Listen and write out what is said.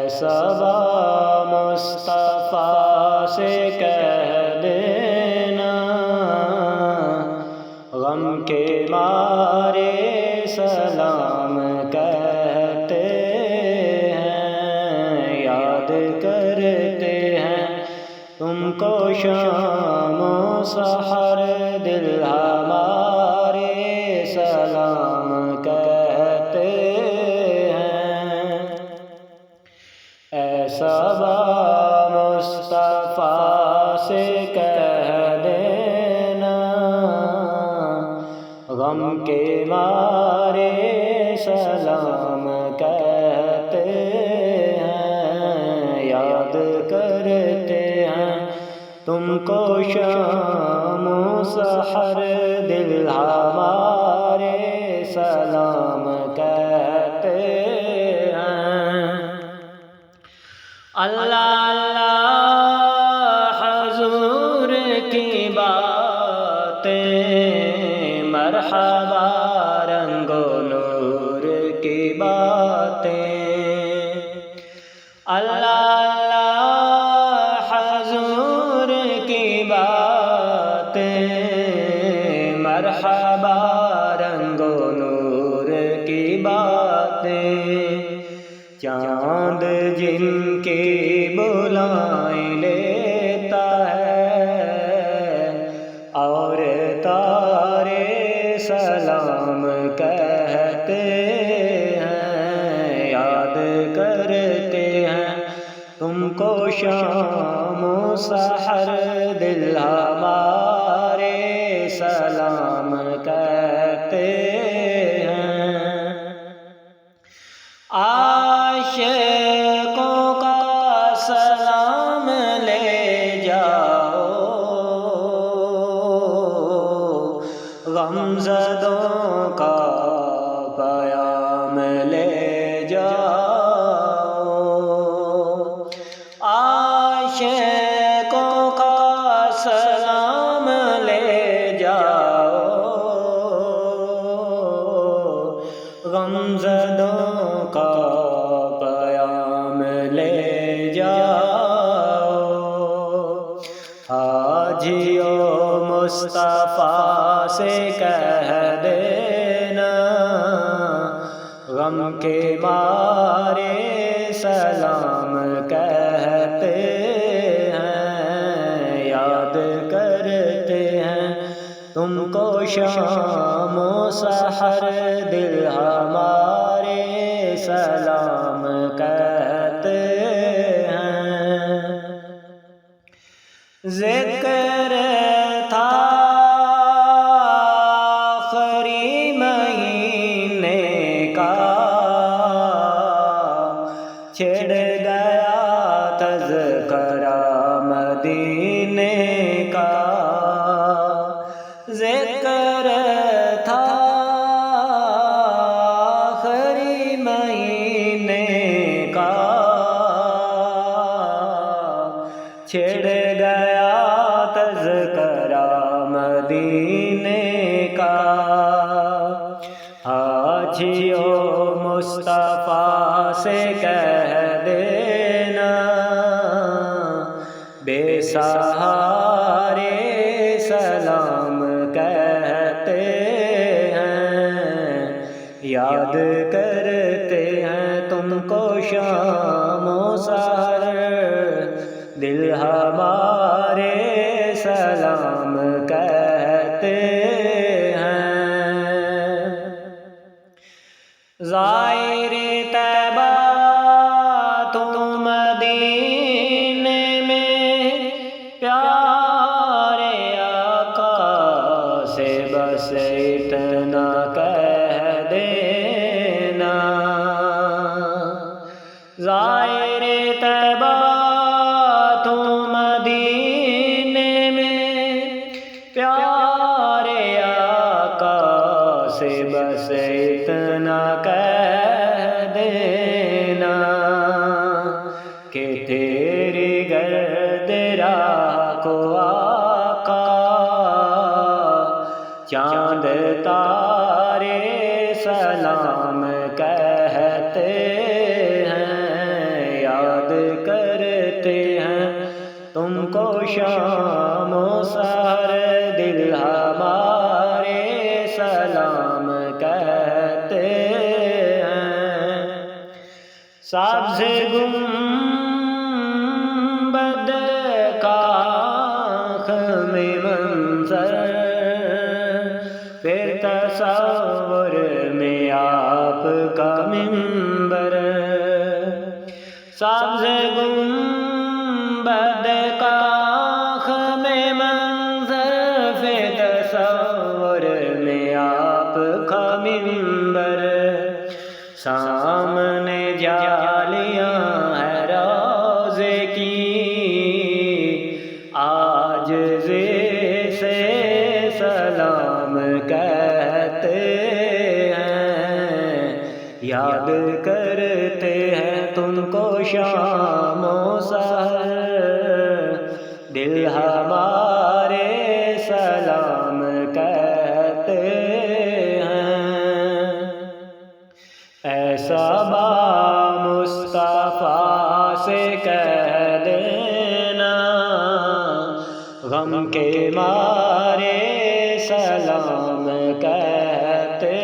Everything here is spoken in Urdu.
صبا مصطفیٰ سے کہہ دینا، غم کے مارے سلام کہتے ہیں، یاد کرتے ہیں تم کو شام و سحر، دل ہمارے سلام کہتے ہیں۔ اے صبا مصطفیٰ سے کہہ دینا، غم کے مارے سلام کہتے ہیں، یاد کرتے ہیں تم کو شام و سحر، دل ہمارے سلام کہتے ہیں۔ اللہ اللہ حضور کی باتیں، مرحبا رنگ و نور کی باتیں، اللہ اللہ حضور کی باتیں، مرحبا رنگ و نور کی باتیں، چاند جن کی بلائیں لیتا ہے، اور تارے سلام کہتے ہیں، یاد کرتے ہیں تم کو شام و سحر، دل ہمارے سلام کہتے ہیں۔ عاشقوں کا سلام لے جاؤ، غمزدوں کا پیام لے جاؤ، عاشقوں کا سلام لے جاؤ، غمزدوں کا پیام لے جاؤ۔ حاجیو مصطفیٰ سے کہہ دینا، غم کے مارے سلام کہتے ہیں، یاد کرتے ہیں تم کو شام و سحر، دل ہمارے سلام کہتے ہیں۔ ذکر تھا آخری مہینے کا، چھڑ گیا تذکرہ مدینے کا، ذکر تھا آخری مہینے کا، چھڑ گیا تذکرہ مدینے کا، حاجیو مصطفیٰ سے کہہ دینا، بے سہارے سلام کہتے ہیں، یاد کرتے ہیں تم کو شام و سحر، دل ہمارے سلام کہتے ہیں۔ زائر طیبہ تم مدینے میں، پیارے آقا سے بس اتنا کہہ دینا، زائر طیبہ تم مدینے میں، پیارے آقا سے بس اتنا کہہ دینا، کہ تیری گرد راہ کو آقا چاند تارے سلام کہتے ہیں، کو شام و سحر دل ہمارے سلام کہتے ہیں۔ سبز گنبد کاخ میں منظر، پھر تصور میں آپ کا منبر۔ سبز گنبد کاخ میں منظر، پھر تصور میں آپ کا منبر۔ سامنے جالیاں ہے روضے کی، عاجزی سے سلام کہتے ہیں۔ یاد کرتے ہیں تم کو شام و سحر، دل ہمارے سلام کہتے ہیں۔ ایسا با مصطفیٰ سے کہہ دینا، غم کے مارے سلام کہتے